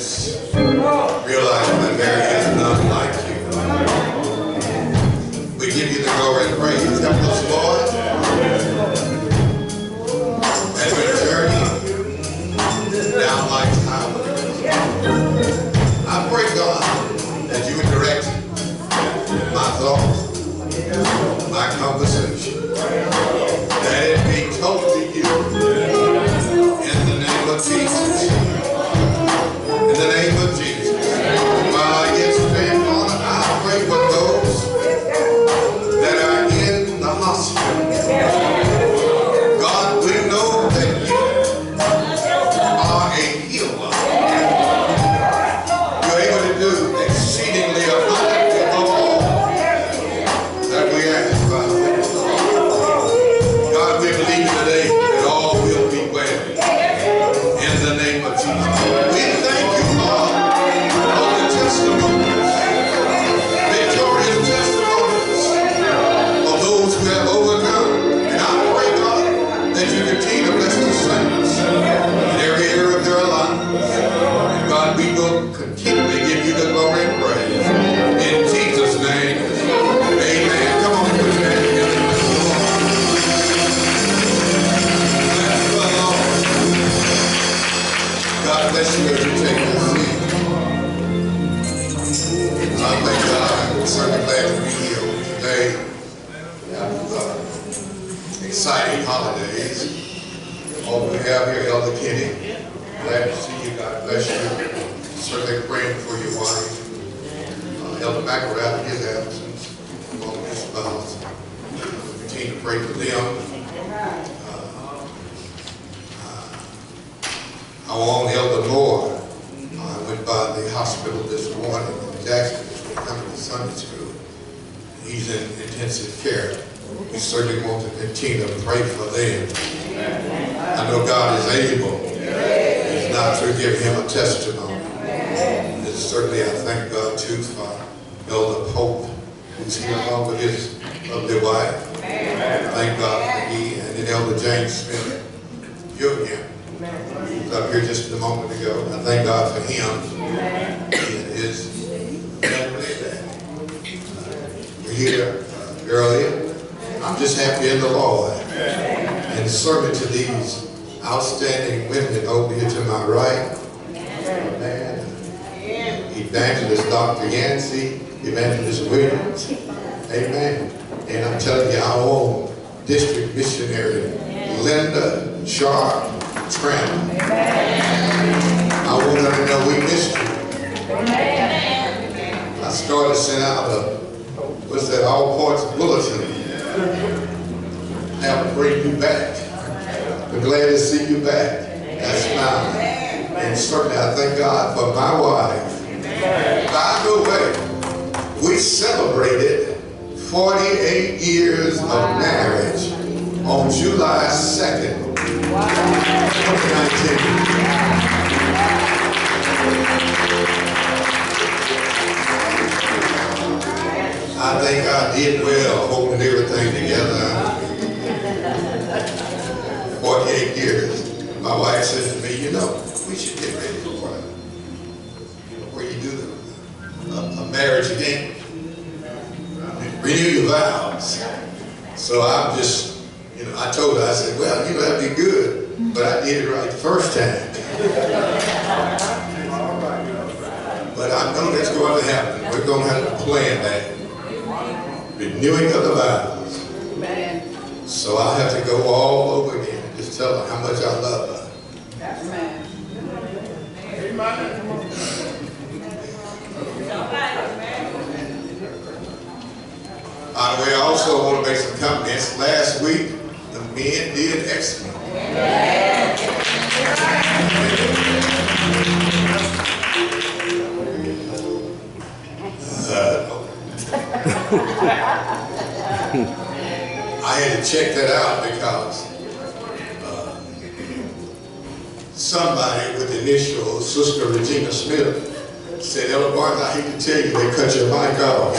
just realizing that there is none like you. We give you the glory and praise. Help us, Lord, as we journey down life's highway. I pray, God, that you would direct my thoughts, my conversation, that it be totally you. In the name of Jesus. In the name of Jesus. While I get spent on it, I pray for those that are in the hospital. God, we know that you are a healer. You're able to do exceedingly abundantly above all that we ask, God. God, we believe today that all will be well. In the name of Jesus. We thank you, Lord, for the testimonies, victorious testimonies of those who have overcome. And I pray, God, that you continue to bless the saints in every area of their lives. And God, we will continually give you the glory and praise. In Jesus' name, amen. Come on, put your hand together. God bless you as you take your seat. I thank God. I'm certainly glad to be here today. Exciting holidays. All we have here, Elder Kenny. Glad to see you. God bless you. Certainly praying for your wife. Elder McElrath in his absence. All of his spouse. Continue to pray for them. Our own Elder Moore went by the hospital this morning in Jackson, coming to Sunday school. He's in intensive care. We certainly want to continue to pray for them. I know God is able. He's not to give him a testimony. And certainly I thank God too for Elder Pope, who's here along with his lovely wife. Thank God for he and then Elder James Smith Jr. He was up here just a moment ago. I thank God for him and his family that we're here earlier. I'm just happy in the Lord. And certainly to these outstanding women over here to my right. Amen. Evangelist Dr. Yancey, Evangelist Williams. Amen. And I'm telling you, our own district missionary, Linda Sharp Tramp. I want her to know we missed you. I started sending out what's that, all points bulletin. Have to bring you back. We're glad to see you back. That's mine. And certainly I thank God for my wife. By the way, we celebrated 48 years of marriage on July 2nd. 2019. I think I did well holding everything together. 48 years. My wife said to me, you know, we should get ready for where you do a marriage again. Renew your vows. So I'm just, I told her, I said, well, that'd be good, but I did it right the first time. But I know that's going to happen. We're going to have to plan that. Renewing of the vows. So I have to go all over again and just tell her how much I love her. By the way, I also want to make some comments. Last week, the men did excellent. I had to check that out because somebody with the initial Sister Regina Smith said, Elder Barton, I hate to tell you, they cut your mic off.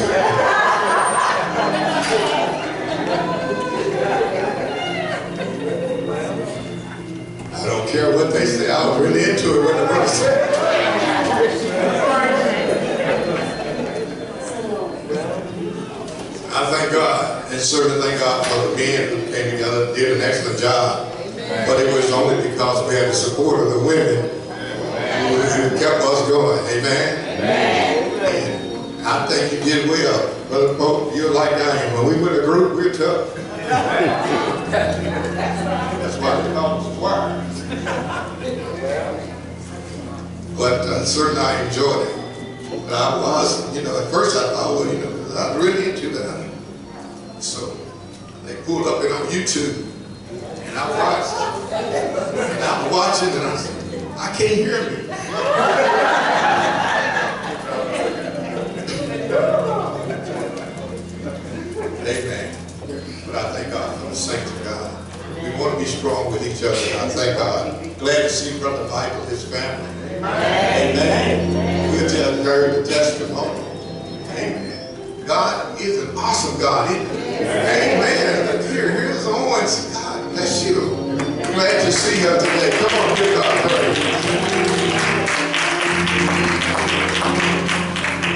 I don't care what they say, I was really into it when the brother said. certainly thank God for the men who came together and did an excellent job. Amen. But it was only because we had the support of the women who kept us going. Amen. Amen. I think you did well. Brother Pope, you're like I am. When we were in a group, we're tough. That's why they call us choir. But certainly I enjoyed it. But I was, at first I thought, well, I'm really into that. So they pulled up it on YouTube. And I watched. And I'm watching and I said, I can't hear me. Amen. But I thank God for the saints of God. We want to be strong with each other. I thank God. Glad to see Brother Michael, his family. Amen. We'll tell the testimony. Amen. God is an awesome God, isn't he? Amen. Here's Owens. God bless you. Glad to see her today. Come on, give God praise.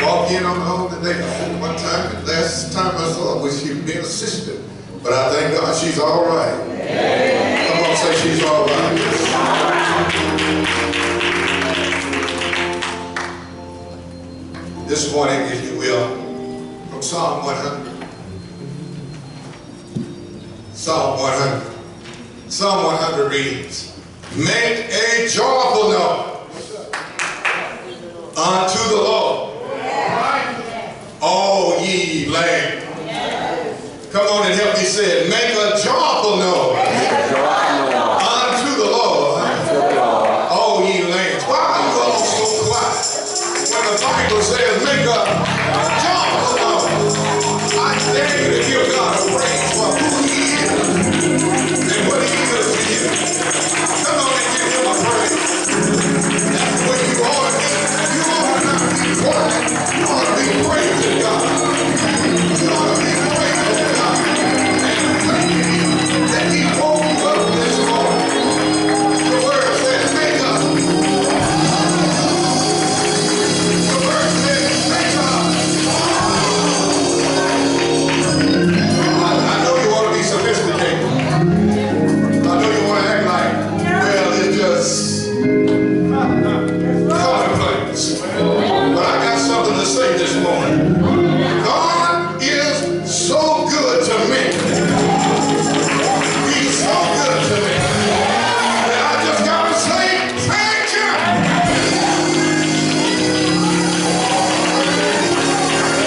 Walk in on the home today. One time, the last time I saw her was she being a sister. But I thank God she's all right. Come on, say she's all right. This morning, if you will, from Psalm 100. Psalm 100. Psalm 100 reads, make a joyful noise unto the Lord, all ye land. Come on and help me say it. Make a joyful noise unto the Lord, all ye lands. Why are you all so quiet? When the Bible says make a joyful noise, I dare you to give God a praise for who he is and what he does to you. Come on and give him a praise. That's what you ought to be. You ought to not be quiet. You ought to be praising God. You ought to be praising God. And thanking him that he woke you up this morning. The word says make up. The word says make up. I know you want to be sophisticated. I know you want to act like, well, it's just commonplace. But I got something to say this morning. God is so good to me. He's so good to me. And I just got to say, thank you.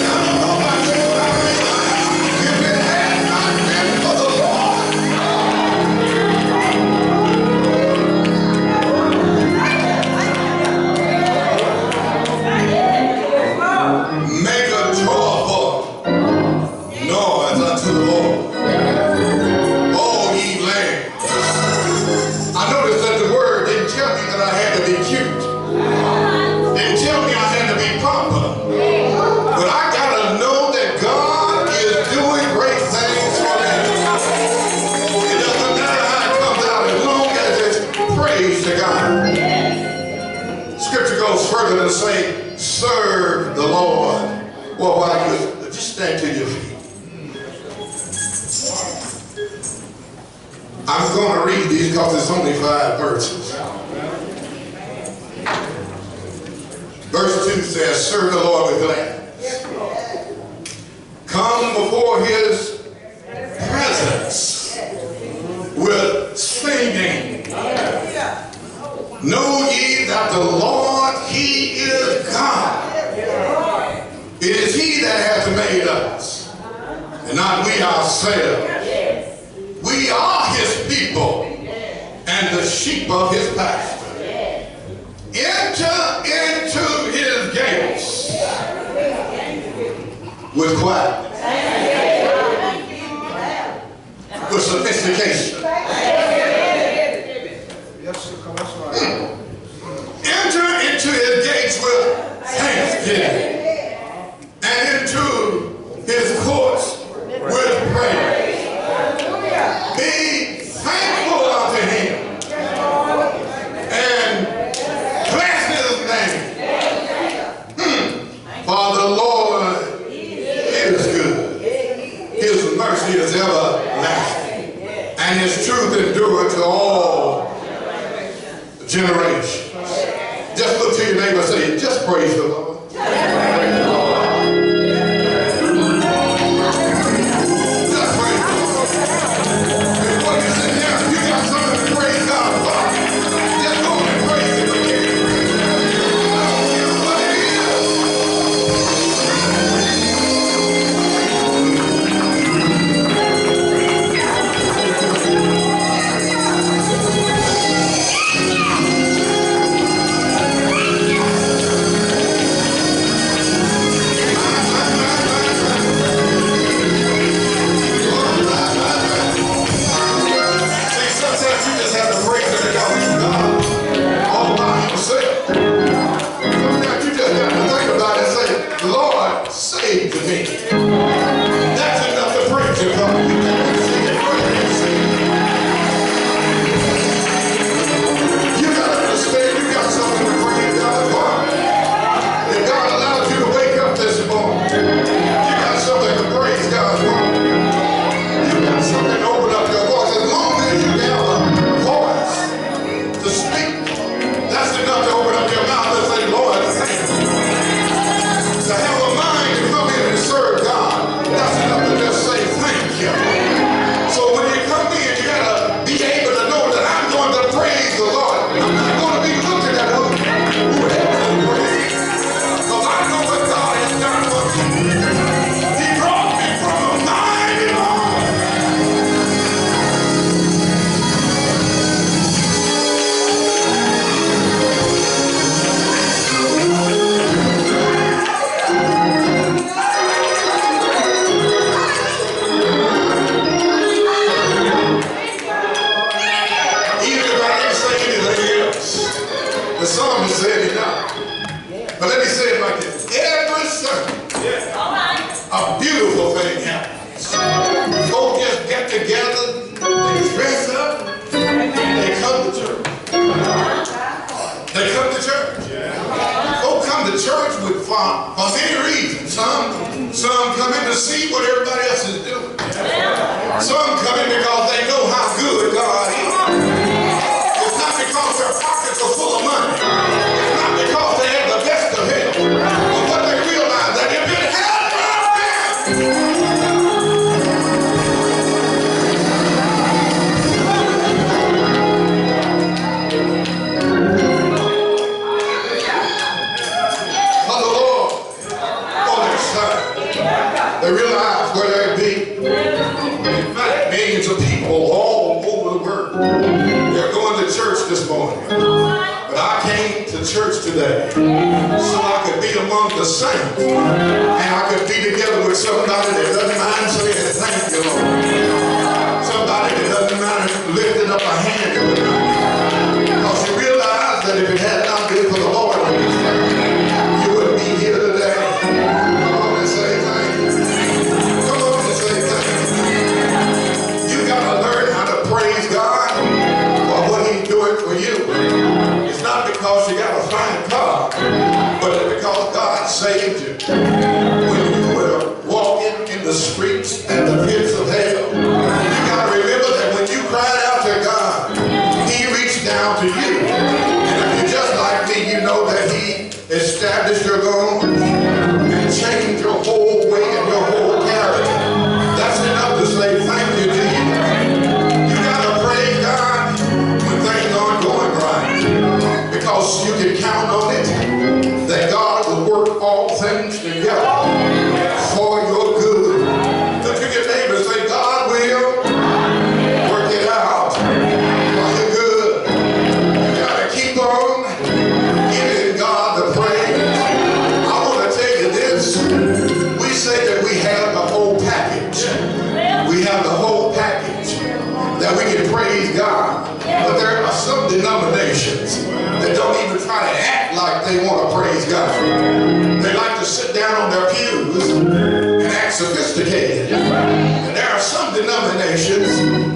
I don't know about you, but I realize if it had not been for the Lord, make a joyful noise unto the Lord, all ye lands. I noticed that the word didn't tell me that I had to be cute. Didn't tell me I had to be proper. But I gotta know that God is doing great things for me. It doesn't matter how it comes out as long as it's praise to God. Scripture goes further than say, serve the Lord. Well, why you just stand to your feet. I'm going to read these because there's only 5 verses. Verse 2 says, serve the Lord with gladness. Come before his presence with singing. Know ye that the Lord, he is God. It is he that hath made us, and not we ourselves. We are his people, and the sheep of his pasture. Enter into his gates with quietness, with sophistication. Enter into his gates with thanksgiving, and into his courts with praise. Be thankful unto him and bless his name. For the Lord is good. His mercy to your neighbor and say, just praise the Lord. Some come in to see what everybody else is doing. Some come in because they know how good God is. It's not because their pockets are full of money. It's not because they have the best of health. But what they realize that if it had not they realize where they be. In fact, millions of people all over the world, they're going to church this morning. But I came to church today so I could be among the saints. And I could be together with somebody that doesn't mind saying thank you, Lord. Somebody that doesn't mind lifting up a hand to the Lord. Because you realize that if it had not been for the Lord on this side, you wouldn't be here today. Because you got a fine car, but it's because God saved you. When you were walking in the streets and the pits of hell, you got to remember that when you cried out to God, He reached down to you. And if you're just like me, you know that He established your goals and changed your whole way and your whole character. That's enough to say thank you to you. You got to praise God when things aren't going right. Because you can count on it that God will work all things together for your good. Look at your neighbor and say, God will work it out for your good. You got to keep on giving God the praise. I want to tell you this. We say that we have the whole package. We have the whole package that we can praise God. But there are some denominations that don't even try to act like they want to praise God. They like to sit down on their pews and act sophisticated. And there are some denominations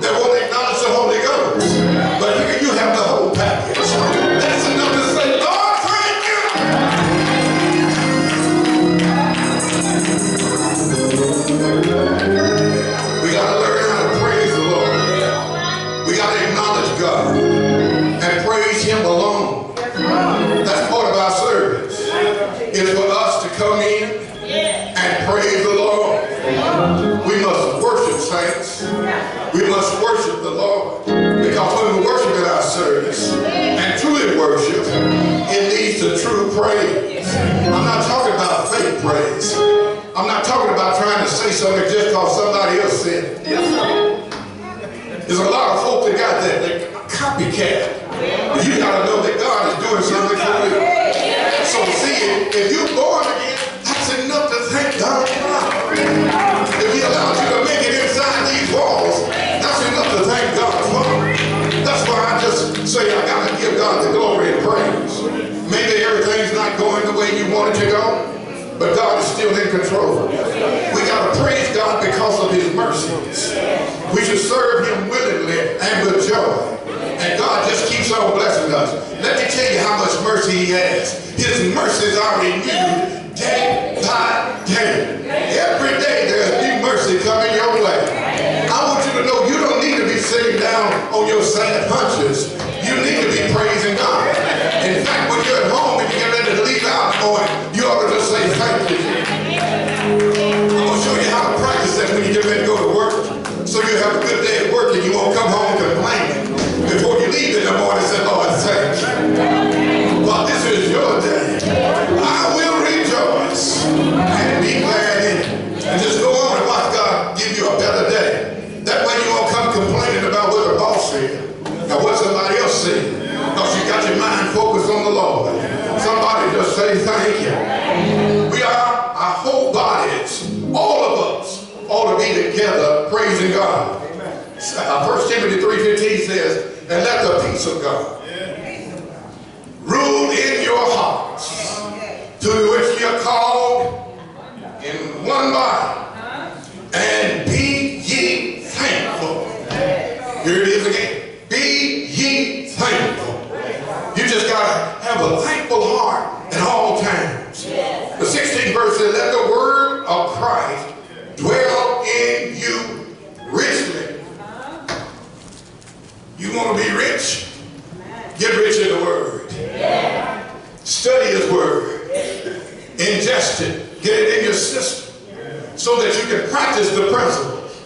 that won't acknowledge the Holy Ghost. But here you have the whole package. That's enough to say, Lord, thank you. We got to learn how to praise the Lord. We got to acknowledge God and praise Him alone. That's part of our is for us to come in and praise the Lord. We must worship, saints. We must worship the Lord. Because when we worship in our service, and truly worship, it leads to true praise. I'm not talking about fake praise. I'm not talking about trying to say something just because somebody else said it. There's a lot of folk that got that copycat. But you got to know that God is doing something for you. So see, if you're born again, that's enough to thank God for. If He allowed you to make it inside these walls, that's enough to thank God for. That's why I just say I got to give God the glory and praise. Maybe everything's not going the way you want it to go, but God is still in control. We got to praise God because of His mercies. We should serve Him willingly and with joy. And God just keeps on blessing us. Let me tell you how much mercy He has. His mercies are renewed day by day. Every day there's new mercy coming your way. I want you to know you don't need to be sitting down on your sad hunches. You need to be praising God. In fact, when you're at home and you get ready to leave out in the morning, you ought to just say thank you. I'm going to show you how to practice that when you get ready to go to work. So you have a good day at work and you won't come home complaining. Before you leave in the morning, say, Lord, thank you. God, this is your day. I will rejoice and be glad in it. And just go on and watch God give you a better day. That way you won't come complaining about what the boss said or what somebody else said. Because you got your mind focused on the Lord. Somebody just say thank you. We are, our whole bodies, all of us, ought to be together praising God. 1 Timothy 3:15 says, and let the peace of God rule in your hearts, to which you are called in one body, and be ye thankful. Here it is again. Be ye thankful. You just got to have a thankful heart at all times. The 16th verse says, let the word of Christ dwell in you richly. You want to be rich? Get rich in the Word. Study His Word. Ingest it. Get it in your system so that you can practice the principles.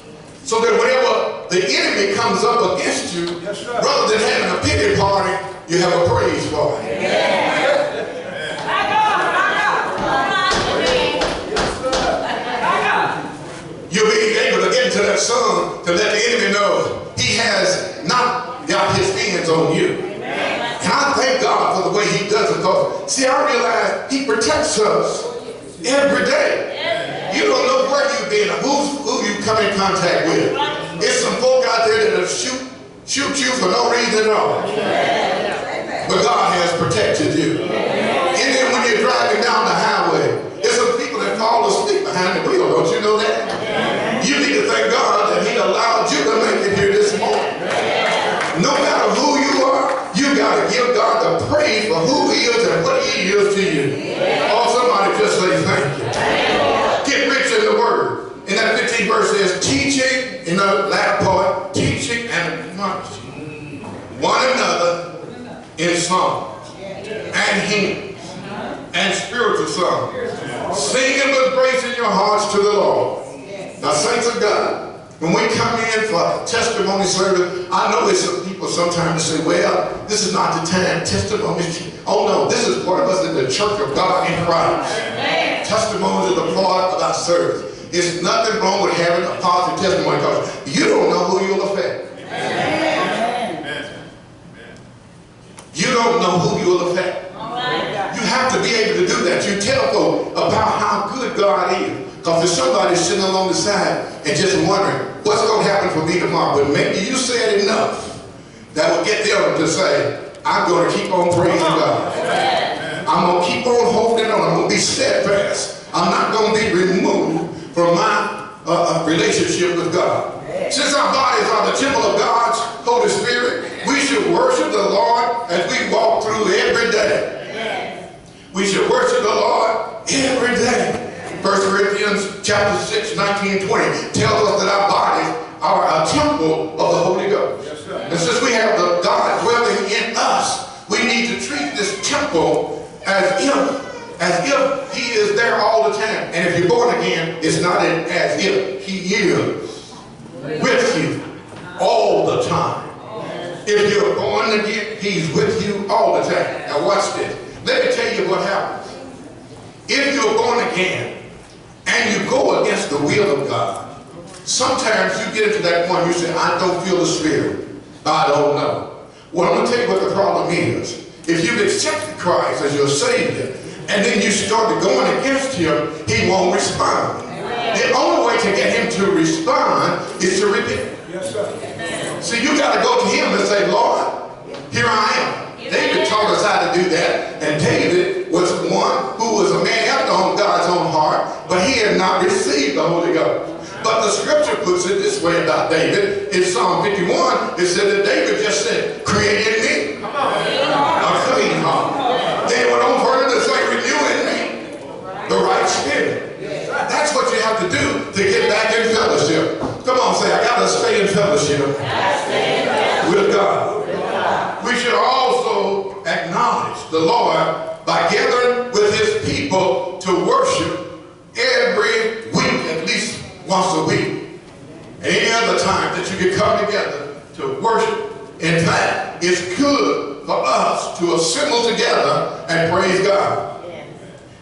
So that whenever the enemy comes up against you, rather than having a pity party, you have a praise party. You'll be able to get into that song to let the enemy know he has not got his hands on you. And I thank God for the way He does it, because, see, I realize He protects us every day. You don't know where you've been or who you come in contact with. There's some folk out there that'll shoot you for no reason at all. But God has protected you. And then when you're driving down the highway, there's some people that fall asleep behind the wheel. Don't you know that? You need to thank God that He allowed you to make it here this morning. No matter who you are, you got to give God the praise for who He is and what He is to you. Oh, somebody just say thank you. Get rich in the Word. In that 15th verse says, teaching, in the latter part, teaching and admonishing one another in songs and hymns and spiritual songs, singing with grace in your hearts to the Lord. Now, saints of God, when we come in for testimony service, I know there's some people sometimes say, well, this is not the time, testimony. Oh no, this is part of us in the church of God in Christ. Testimony is a part of our service. There's nothing wrong with having a positive testimony, because you don't know who you'll affect. You don't know who you'll affect. You have to be able to do that. You tell folks about how good God is. Because there's somebody sitting along the side and just wondering, what's going to happen for me tomorrow? But maybe you said enough that will get them to say, I'm going to keep on praising God. I'm going to keep on holding on. I'm going to be steadfast. I'm not going to be removed from my relationship with God. Since our bodies are the temple of God's Holy Spirit, we should worship the Lord as we walk through every day. We should worship the Lord every day. 1 Corinthians chapter 6, 19 and 20 tells us that our bodies are a temple of the Holy Ghost. Yes, and since we have the God dwelling in us, we need to treat this temple as if as if he is there all the time. And if you're born again, it's not as if. He is with you all the time. If you're born again, he's with you all the time. Now watch this. Let me tell you what happens. If you're born again and you go against the will of God, sometimes you get into that point, you say, I don't feel the Spirit. I don't know. Well, I'm going to tell you what the problem is. If you've accepted Christ as your Savior, and then you started going against him, he won't respond. The only way to get him to respond is to repent. Yes, sir. See, you got to go to him and say, Lord, here I am. David taught us how to do that. And David was one who was a man after God's own heart, but he had not received the Holy Ghost. But the scripture puts it this way about David. In Psalm 51, it said that David just said, create in me a clean heart. Then went on further to say, renew in me the right spirit. That's what you have to do to get back in fellowship. Come on, say, I got to stay in fellowship with God. We should also acknowledge the Lord by gathering with his people to worship every week, at least once a week. Any other time that you can come together to worship. In fact, it's good for us to assemble together and praise God.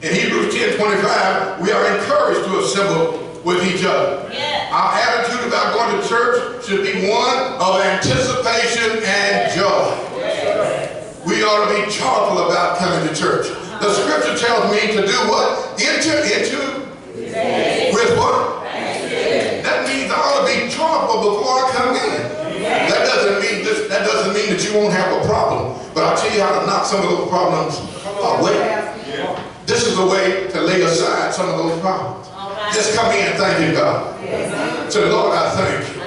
In Hebrews 10:25, we are encouraged to assemble with each other. Our attitude about going to church should be one of anticipation and joy. We ought to be joyful about coming to church. The scripture tells me to do what? Enter into with what? That means I ought to be joyful before I come in. That doesn't mean that you won't have a problem. But I'll tell you how to knock some of those problems away. This is a way to lay aside some of those problems. Just come in and thank you, God. Say, Lord, I thank you.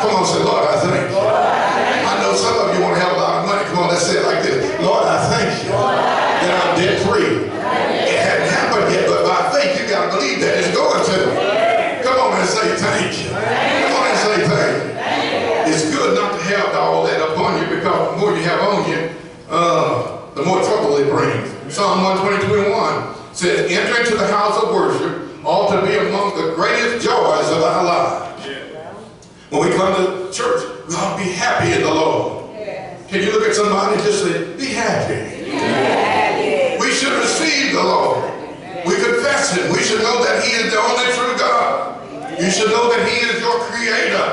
Come on, say, Lord, I thank you. I know some of you want to have a lot of money. Come on, let's say it like this. Lord, I thank you that I'm debt free. It hadn't happened yet, but by faith, you got to believe that it's going to. Come on and say thank you. Come on and say thank you. It's good not to have all that upon you, because the more you have on you, the more trouble it brings. Psalm 122:1 says, enter into the house of worship ought to be among the greatest joys of our lives. When we come to church, we ought to be happy in the Lord. Can you look at somebody and just say, be happy? We should receive the Lord. We confess him. We should know that he is the only true God. You should know that he is your creator.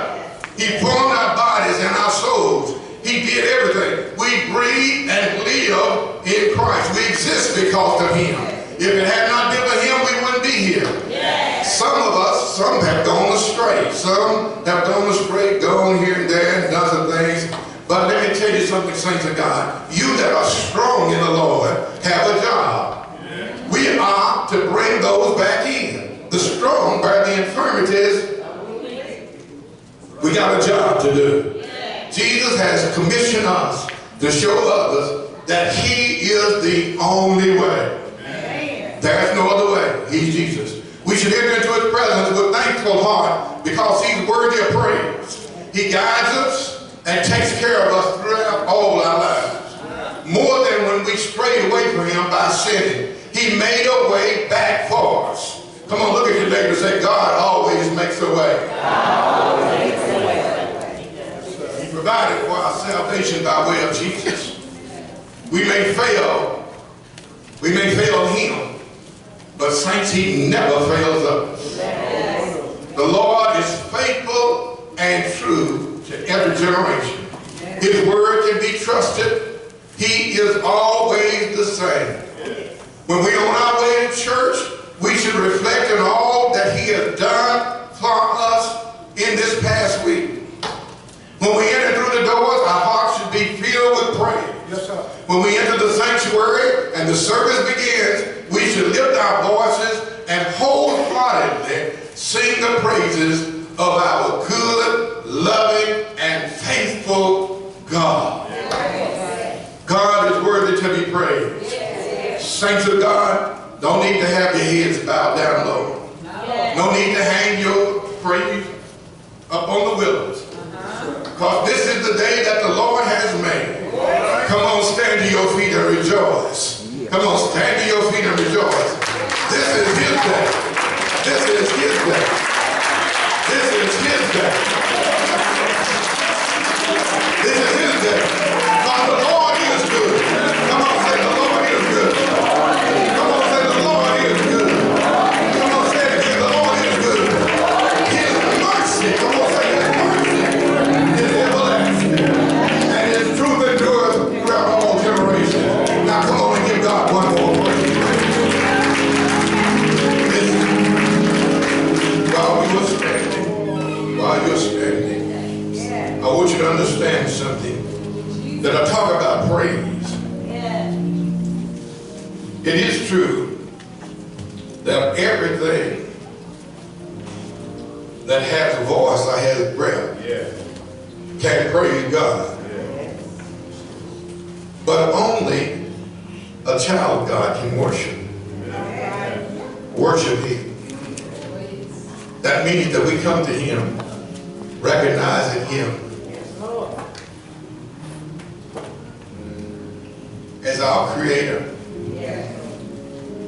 He formed our bodies and our souls. He did everything. We breathe and live in Christ. We exist because of him. If it had not been for him, we wouldn't be here. Some of us, some have gone astray. Some have gone astray, gone here and there and done some things. But let me tell you something, saints of God. You that are strong in the Lord have a job. We are to bring those back in. The strong bear the infirmities. We got a job to do. Jesus has commissioned us to show others that he is the only way. There's no other way. He's Jesus. We should enter into his presence with thankful heart because he's worthy of praise. He guides us and takes care of us throughout all our lives. More than when we strayed away from him by sinning. He made a way back for us. Come on, look at your neighbor and say, God always makes a way. God always makes a way. He provided for our salvation by way of Jesus. We may fail. We may fail him. But saints, he never fails us. The Lord is faithful and true to every generation. His word can be trusted. He is always the same. When we're on our way to church, we should reflect on all that he has done for us in this past week. When we enter through the doors, our hearts should be filled with praise. Yes, sir. When we enter the sanctuary and the service begins, we should lift our voices and wholeheartedly sing the praises of our good, loving, and faithful God. God is worthy to be praised. Saints of God, don't need to have your heads bowed down low. No need to hang your praise up on the willows. Because this is the day that the Lord has made. Come on, stand to your feet and rejoice. Come on, stand to your feet and rejoice. This is his day. This is his day. This is his day. This is his day. God, the Lord is good. Come on, say the Lord is good. Come on, say the Lord is good. Come on, say it again. The Lord is good. His mercy. Come on, say his mercy is everlasting. And his truth endures throughout all generations. Now come on and give God one more praise. Listen. While you're standing, I want you to understand something. That I talk about praise. It is true that everything that has a voice or has breath can praise God. But only a child of God can worship. Worship Him. That means that we come to Him recognizing Him as our creator,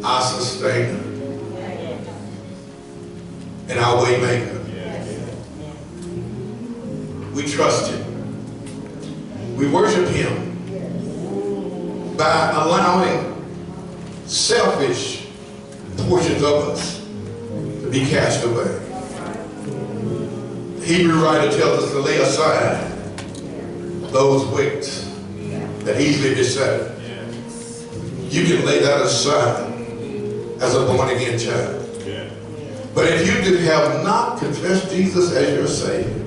our sustainer, and our way maker. We trust Him. We worship Him by allowing selfish portions of us to be cast away. The Hebrew writer tells us to lay aside those weights that easily beset. You can lay that aside as a born-again child. But if you have not confessed Jesus as your Savior,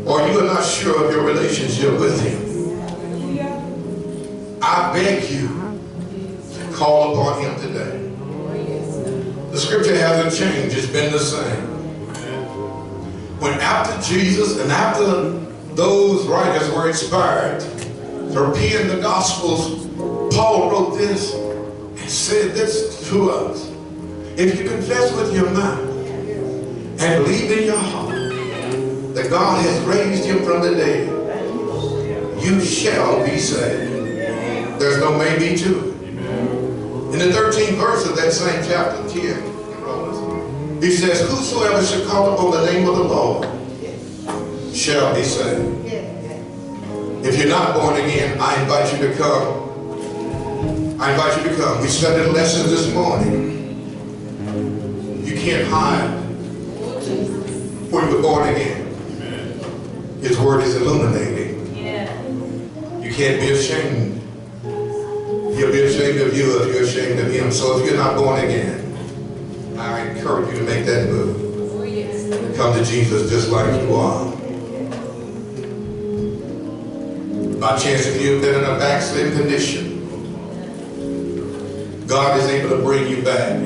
or you are not sure of your relationship with Him, I beg you to call upon Him today. The scripture hasn't changed. It's been the same. When after Jesus and after those writers were inspired to pen the Gospels, Paul wrote this and said this to us. If you confess with your mouth and believe in your heart that God has raised Him from the dead, you shall be saved. There's no maybe to it. In the 13th verse of that same chapter 10, he says, whosoever shall call upon the name of the Lord shall be saved. If you're not born again, I invite you to come. I invite you to come. We studied lessons this morning. You can't hide when you're born again. His word is illuminating. You can't be ashamed. He'll be ashamed of you if you're ashamed of Him. So if you're not born again, I encourage you to make that move. Come to Jesus just like you are. By chance, if you've been in a backslidden condition, God is able to bring you back.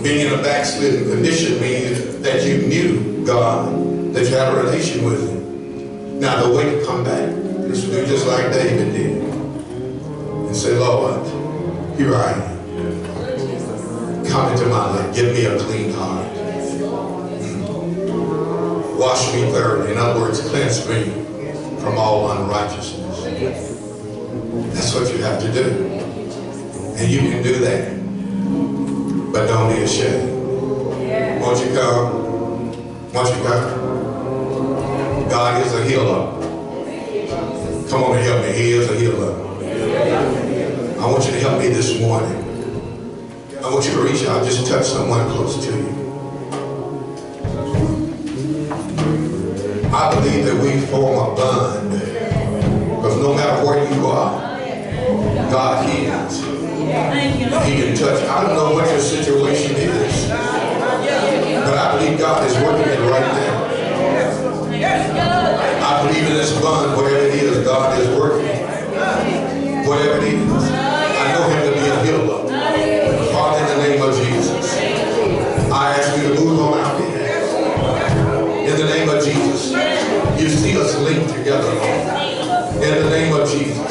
Being in a backslidden condition means that you knew God, that you had a relation with Him. Now the way to come back is to do just like David did and say, Lord, here I am. Come into my life. Give me a clean heart. Wash me thoroughly. In other words, cleanse me from all unrighteousness. That's what you have to do. And you can do that. But don't be ashamed. Won't you come? Won't you come? God is a healer. Come on and help me. He is a healer. I want you to help me this morning. I want you to reach out, just touch someone close to you. I believe that we form a bond, because no matter where you are, God heals. He can touch. I don't know what your situation is, but I believe God is working it right now. I believe in this bond, whatever it is, God is working. Whatever it is. I know Him to be a healer. Father, in the name of Jesus, I ask you to move on our behalf. In the name of Jesus, you see us linked together, Lord. In the name of Jesus,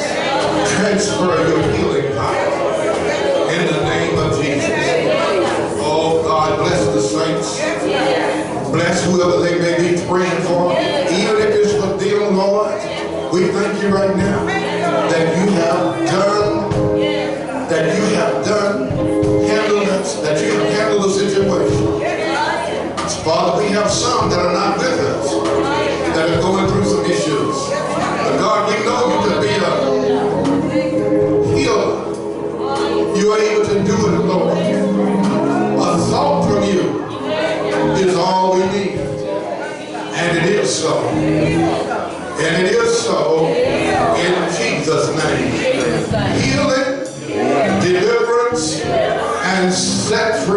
transfer your healing power. In the name of Jesus. Oh God, bless the saints. Bless whoever they may be praying for. Even if it's for them, Lord, we thank you right now that you have healing, deliverance, and set free.